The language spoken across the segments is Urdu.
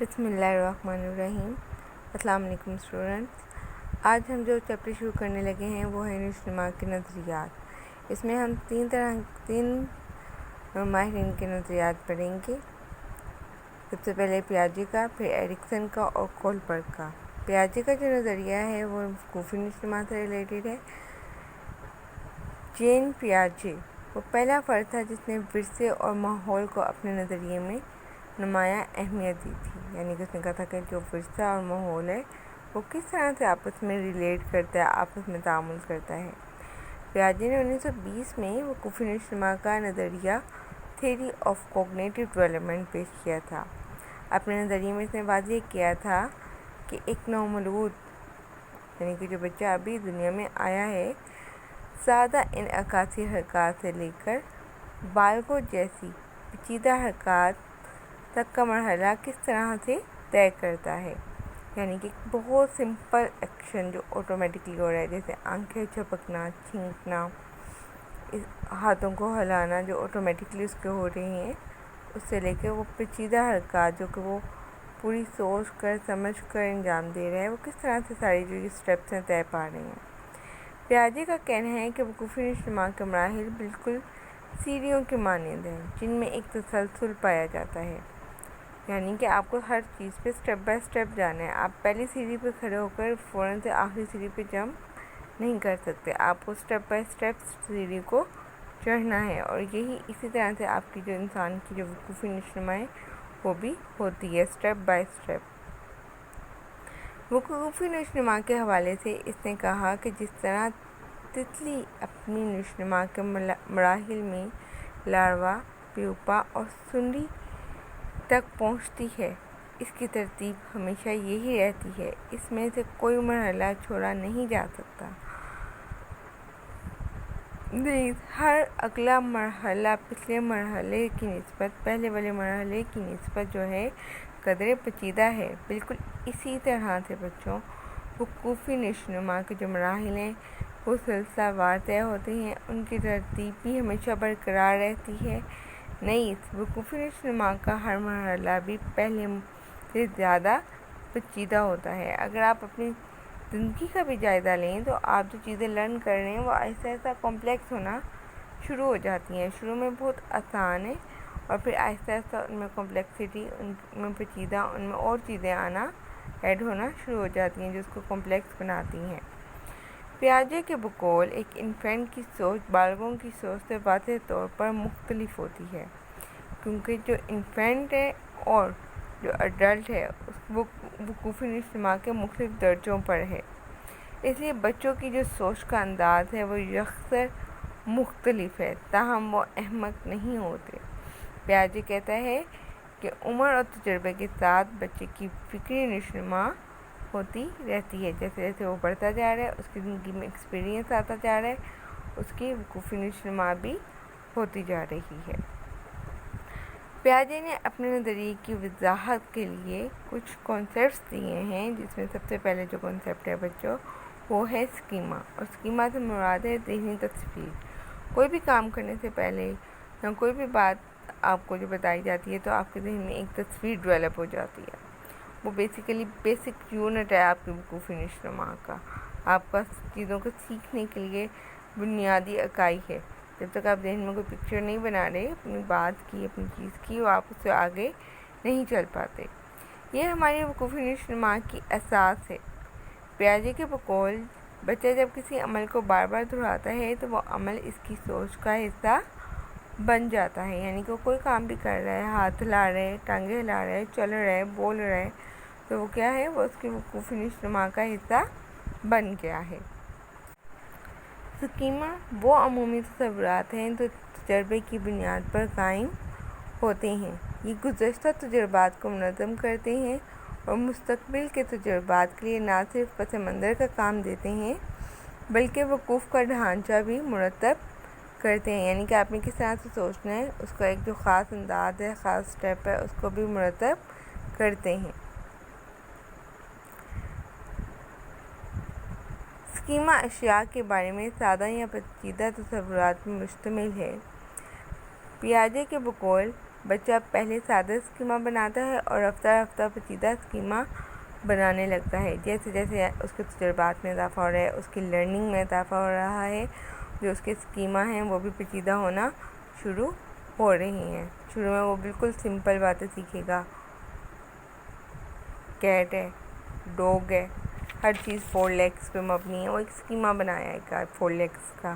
بسم اللہ الرحمن الرحیم۔ السلام علیکم اسٹوڈنٹس۔ آج ہم جو چیپٹر شروع کرنے لگے ہیں وہ ہے نشو کے نظریات۔ اس میں ہم تین ماہرین کے نظریات پڑھیں گے۔ سب سے پہلے پیاجے کا، پھر ایرکسن کا اور کولبرگ کا۔ پیاجے کا جو نظریہ ہے وہ وقوفی نشو سے ریلیٹڈ ہے۔ جین پیاجے وہ پہلا فرد تھا جس نے ورثے اور ماحول کو اپنے نظریے میں نمایاں اہمیت دی تھی، یعنی کہ اس نے کہا تھا کہ جو ورثہ اور ماحول ہے وہ کس طرح سے آپس میں ریلیٹ کرتا ہے، آپس میں تعامل کرتا ہے۔ پیاجے نے 1920 میں وقوفی نشو کا نظریہ تھیوری آف کوگنیٹو ڈیولپمنٹ پیش کیا تھا۔ اپنے نظریے میں اس نے واضح کیا تھا کہ ایک نومولود، یعنی کہ جو بچہ ابھی دنیا میں آیا ہے، سادہ انعکاسی حرکات سے لے کر بالغوں جیسی پیچیدہ حرکات تک کا مرحلہ کس طرح سے طے کرتا ہے، یعنی کہ بہت سمپل ایکشن جو آٹومیٹکلی ہو رہا ہے، جیسے آنکھیں جھپکنا، چھینکنا، ہاتھوں کو ہلانا جو آٹومیٹکلی اس کے ہو رہی ہیں، اس سے لے کے وہ پیچیدہ حرکات جو کہ وہ پوری سوچ کر سمجھ کر انجام دے رہے ہیں، وہ کس طرح سے ساری جو اسٹیپس ہیں طے پا رہے ہیں۔ پیاجے کا کہنا ہے کہ وقوفی نشو کے مراحل بالکل سیڑھیوں کے مانند ہیں جن میں ایک تسلسل پایا جاتا ہے، یعنی کہ آپ کو ہر چیز پہ اسٹیپ بائی اسٹیپ جانا ہے۔ آپ پہلی سیڑھی پہ کھڑے ہو کر فوراً سے آخری سیڑھی پہ جمپ نہیں کر سکتے، آپ کو اسٹیپ بائی اسٹیپ سیڑھی کو چڑھنا ہے، اور یہی اسی طرح سے آپ کی جو انسان کی جو وقوفی نشو ہے وہ بھی ہوتی ہے، اسٹیپ بائی اسٹیپ۔ وقوفی نشو کے حوالے سے اس نے کہا کہ جس طرح تتلی اپنی نشو کے مراحل میں لاروا، پیوپا اور سنڈی تک پہنچتی ہے، اس کی ترتیب ہمیشہ یہی رہتی ہے، اس میں سے کوئی مرحلہ چھوڑا نہیں جا سکتا۔ نیز ہر اگلا مرحلہ پچھلے مرحلے کی نسبت پہلے والے مرحلے کی نسبت جو ہے قدرے پیچیدہ ہے۔ بالکل اسی طرح سے بچوں، وقوفی نشو کے جو مراحل ہیں وہ سلسلہ وار طے ہوتے ہیں، ان کی ترتیب بھی ہمیشہ برقرار رہتی ہے۔ نیز وقوفی نشو کا ہر مرحلہ بھی پہلے سے زیادہ پیچیدہ ہوتا ہے۔ اگر آپ اپنی زندگی کا بھی جائزہ لیں تو آپ جو چیزیں لرن کر رہے ہیں وہ آہستہ آہستہ کمپلیکس ہونا شروع ہو جاتی ہیں۔ شروع میں بہت آسان ہے اور پھر آہستہ آہستہ ان میں کمپلیکسٹی، ان میں پیچیدہ، ان میں اور چیزیں آنا ایڈ ہونا شروع ہو جاتی ہیں جو اس کو کمپلیکس بناتی ہیں۔ پیاجے کے بقول ایک انفینٹ کی سوچ بالغوں کی سوچ سے واضح طور پر مختلف ہوتی ہے، کیونکہ جو انفینٹ ہے اور جو اڈلٹ ہے وہ وقوفی نشو کے مختلف درجوں پر ہے، اس لیے بچوں کی جو سوچ کا انداز ہے وہ یکسر مختلف ہے، تاہم وہ احمق نہیں ہوتے۔ پیاجے کہتا ہے کہ عمر اور تجربے کے ساتھ بچے کی فکری نشو ہوتی رہتی ہے، جیسے جیسے وہ بڑھتا جا رہا ہے، اس کی زندگی میں ایکسپیرینس آتا جا رہا ہے، اس کی وقوفی نشو بھی ہوتی جا رہی ہے۔ پیاجے نے اپنے نظریے کی وضاحت کے لیے کچھ کانسیپٹس دیے ہیں، جس میں سب سے پہلے جو کانسیپٹ ہے بچوں وہ ہے اسکیما، اور اسکیما سے مراد ہے ذہنی تصویر۔ کوئی بھی کام کرنے سے پہلے یا کوئی بھی بات آپ کو جو بتائی جاتی ہے تو آپ کے ذہن میں ایک تصویر ڈیولپ ہو جاتی ہے، وہ بیسیکلی بیسک یونٹ ہے آپ کی وقوفی نشو کا، آپ کا چیزوں کو سیکھنے کے لیے بنیادی اکائی ہے۔ جب تک آپ ذہن میں کوئی پکچر نہیں بنا رہے اپنی بات کی، اپنی چیز کی، وہ آپ اس سے آگے نہیں چل پاتے۔ یہ ہماری وقوفی نشو کی اساس ہے۔ پیاجے کے بقول بچہ جب کسی عمل کو بار بار دہراتا ہے تو وہ عمل اس کی سوچ کا حصہ بن جاتا ہے، یعنی کہ وہ کوئی کام بھی کر رہا ہے، ہاتھ ہلا رہا ہے، ٹانگیں ہلا رہا ہے، چل رہا ہے، بول رہا ہے، تو وہ کیا ہے، وہ اس کی وقوفی نشو کا حصہ بن گیا ہے۔ اسکیما وہ عمومی تصورات ہیں جو تجربے کی بنیاد پر قائم ہوتے ہیں۔ یہ گزشتہ تجربات کو منظم کرتے ہیں اور مستقبل کے تجربات کے لیے نہ صرف پس منظر کا کام دیتے ہیں بلکہ وقوف کا ڈھانچہ بھی مرتب کرتے ہیں، یعنی کہ آپ نے کس طرح سے سوچنا ہے، اس کا ایک جو خاص انداز ہے، خاص اسٹیپ ہے، اس کو بھی مرتب کرتے ہیں۔ اسکیما اشیاء کے بارے میں سادہ یا پیچیدہ تصورات پر مشتمل ہے۔ پیاجے کے بقول بچہ پہلے سادہ اسکیما بناتا ہے اور رفتہ رفتہ پیچیدہ اسکیما بنانے لگتا ہے. جیسے جیسے اس کے تجربات میں اضافہ ہو رہا ہے، اس کی لرننگ میں اضافہ ہو رہا ہے، جو اس کے اسکیما ہیں وہ بھی پیچیدہ ہونا شروع ہو رہی ہیں. شروع میں وہ بالکل سمپل باتیں سیکھے گا، کیٹ ہے، ڈوگ ہے، ہر چیز 4 لیگس پہ مبنی ہے. وہ ایک اسکیما بنایا ہے 4 لیگس کا،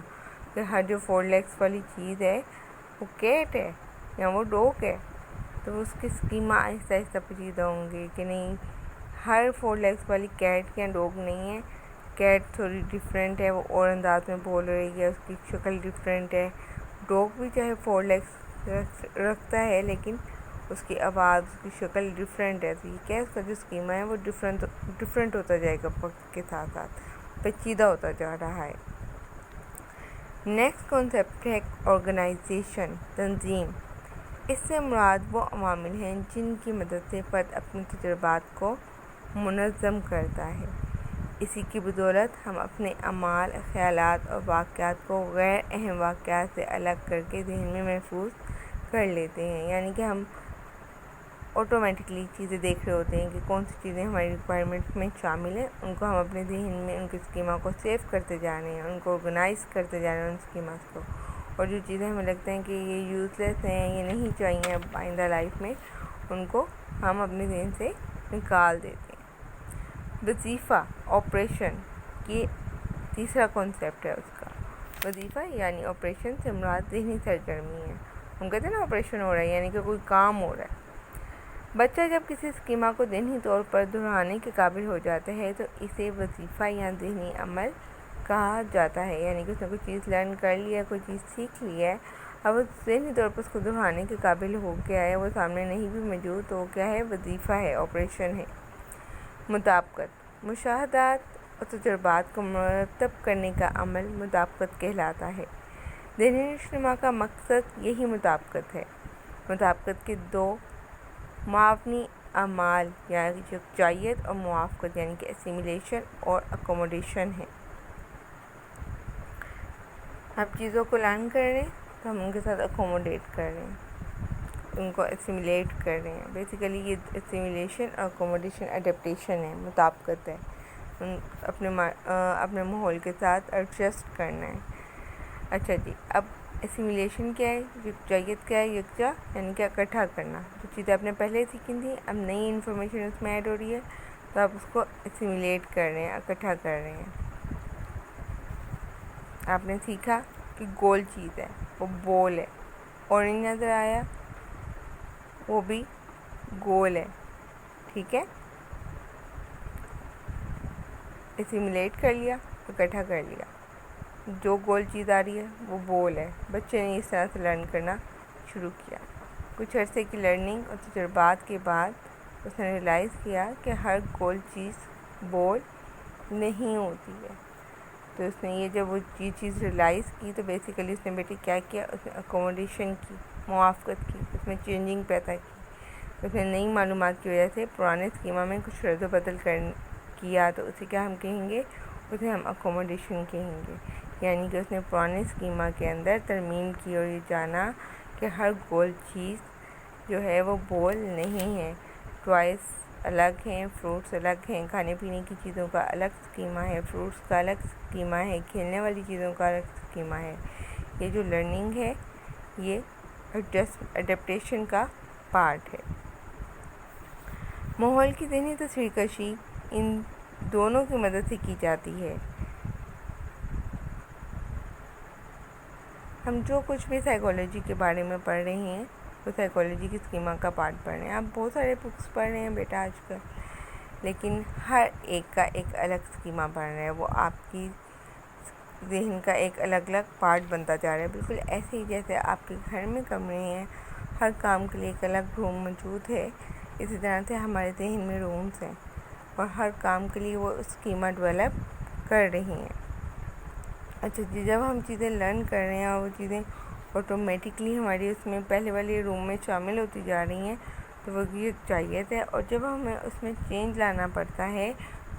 کہ ہر جو 4 لیگس والی چیز ہے وہ کیٹ ہے یا وہ ڈوگ ہے. تو اس کے اسکیما آہستہ آہستہ پیچیدہ ہوں گے کہ نہیں، ہر 4 لیگس والی کیٹ یا ڈوگ نہیں ہے. کیٹ تھوڑی ڈیفرنٹ ہے، وہ اور انداز میں بول رہی ہے، اس کی شکل ڈیفرنٹ ہے. ڈوگ بھی چاہے 4 لیگس رکھتا ہے لیکن اس کی آواز، اس کی شکل ڈیفرنٹ ہے. تو یہ کیا ہے، اس کا جو اسکیما ہے وہ ڈیفرنٹ ہوتا جائے گا وقت کے ساتھ ساتھ، پیچیدہ ہوتا جا رہا ہے. نیکسٹ کانسیپٹ ہے آرگنائزیشن، تنظیم. اس سے مراد وہ عوامل ہیں جن کی مدد سے فرد اپنے تجربات کو منظم کرتا ہے. اسی کی بدولت ہم اپنے اعمال، خیالات اور واقعات کو غیر اہم واقعات سے الگ کر کے ذہن میں محفوظ کر لیتے ہیں. یعنی کہ ہم آٹومیٹکلی چیزیں دیکھ رہے ہوتے ہیں کہ کون سی چیزیں ہماری ریکوائرمنٹ میں شامل ہیں، ان کو ہم اپنے ذہن میں ان کے اسکیما کو سیو کرتے جا رہے ہیں، ان کو آرگنائز کرتے جا رہے ہیں ان اسکیماز کو. اور جو چیزیں ہمیں لگتا ہیں کہ یہ یوز لیس ہیں، یہ نہیں چاہیے اب آئندہ لائف میں، ان کو ہم اپنے ذہن سے نکال دیتے ہیں. وظیفہ، آپریشن، یہ تیسرا کانسیپٹ ہے اس کا. وظیفہ یعنی آپریشن سے مراد ذہنی سرگرمی ہے. ہم کہتے ہیں نا آپریشن ہو رہا ہے، یعنی کہ کوئی کام ہو رہا ہے. بچہ جب کسی اسکیما کو ذہنی طور پر دہرانے کے قابل ہو جاتا ہے تو اسے وظیفہ یا ذہنی عمل کہا جاتا ہے. یعنی کہ اس نے کوئی چیز لرن کر لی ہے، کوئی چیز سیکھ لی ہے، اب وہ ذہنی طور پر اس کو دہرانے کے قابل ہو گیا ہے، وہ سامنے نہیں بھی موجود، تو وہ کیا ہے، وظیفہ ہے، آپریشن ہے. مطابقت، مشاہدات اور تجربات کو مرتب کرنے کا عمل مطابقت کہلاتا ہے. ذہنی رہنما کا مقصد یہی مطابقت ہے. مطابقت کے 2 معاونی اعمال یعنی یکجائیت اور موافقت، یعنی کہ اسیمیلیشن اور اکوموڈیشن ہے. آپ چیزوں کو لرن کر رہے ہیں تو ہم ان کے ساتھ اکوموڈیٹ کر رہے ہیں، ان کو اسیمیلیٹ کر رہے ہیں. بیسیکلی یہ اسیمیلیشن اور اکوموڈیشن ایڈیپٹیشن ہے، مطابقت ہے، اپنے ماحول کے ساتھ ایڈجسٹ کرنا ہے. اچھا جی، اب اسیمیلیشن کیا ہے، یکجائیت کیا ہے؟ یکجا یعنی کہ اکٹھا کرنا. جو چیزیں آپ نے پہلے سیکھی تھیں اب نئی انفارمیشن اس میں ایڈ ہو رہی ہے تو آپ اس کو اسیمیلیٹ کر رہے ہیں، اکٹھا کر رہے ہیں. آپ نے سیکھا کہ گول چیز ہے، وہ بول ہے، اورنج نظر آیا، وہ بھی گول ہے. ٹھیک ہے، اسیمیلیٹ کر لیا، اکٹھا کر لیا. جو گول چیز آ رہی ہے وہ بول ہے. بچے نے اس طرح سے لرن کرنا شروع کیا. کچھ عرصے کی لرننگ اور تجربات کے بعد اس نے ریئلائز کیا کہ ہر گول چیز بول نہیں ہوتی ہے. تو اس نے یہ جب وہ چیز ریئلائز کی تو بیسیکلی اس نے بیٹے کیا کیا، اس نے اکوموڈیشن کی، موافقت کی، اس میں چینجنگ پیدا کی. اس نے نئی معلومات کی وجہ سے پرانے اسکیما میں کچھ رد و بدل کیا تو اسے کیا ہم کہیں گے، اسے ہم اکوموڈیشن کہیں گے. یعنی کہ اس نے پرانے اسکیما کے اندر ترمیم کی اور یہ جانا کہ ہر گول چیز جو ہے وہ بول نہیں ہے. ٹوائس الگ ہیں، فروٹس الگ ہیں، کھانے پینے کی چیزوں کا الگ اسکیما ہے، فروٹس کا الگ اسکیما ہے، کھیلنے والی چیزوں کا الگ اسکیما ہے. یہ جو لرننگ ہے یہ ایڈیپٹیشن کا پارٹ ہے. ماحول کی ذہنی تصویر کشی ان دونوں کی مدد سے کی جاتی ہے. ہم جو کچھ بھی سائیکالوجی کے بارے میں پڑھ رہے ہیں وہ سائیکالوجی کی اسکیما کا پارٹ پڑھ رہے ہیں. آپ بہت سارے بکس پڑھ رہے ہیں بیٹا آج کل، لیکن ہر ایک کا ایک الگ اسکیما پڑھ رہے ہیں. وہ آپ کی ذہن کا ایک الگ الگ پارٹ بنتا جا رہا ہے. بالکل ایسے ہی جیسے آپ کے گھر میں کمرے ہیں، ہر کام کے لیے ایک الگ روم موجود ہے، اسی طرح سے ہمارے ذہن میں رومس ہیں اور ہر کام کے لیے وہ اسکیما ڈیولپ کر رہی ہیں. اچھا جی، جب ہم چیزیں لرن کر رہے ہیں اور وہ چیزیں آٹومیٹکلی ہماری اس میں پہلے والے روم میں شامل ہوتی جا رہی ہیں تو وہ یکجائیت ہے. اور جب ہمیں اس میں چینج لانا پڑتا ہے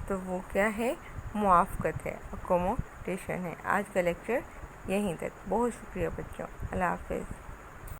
تو وہ کیا ہے، موافقت ہے، اکوموڈیشن ہے. آج کا لیکچر یہیں تک. بہت شکریہ بچوں، اللہ حافظ.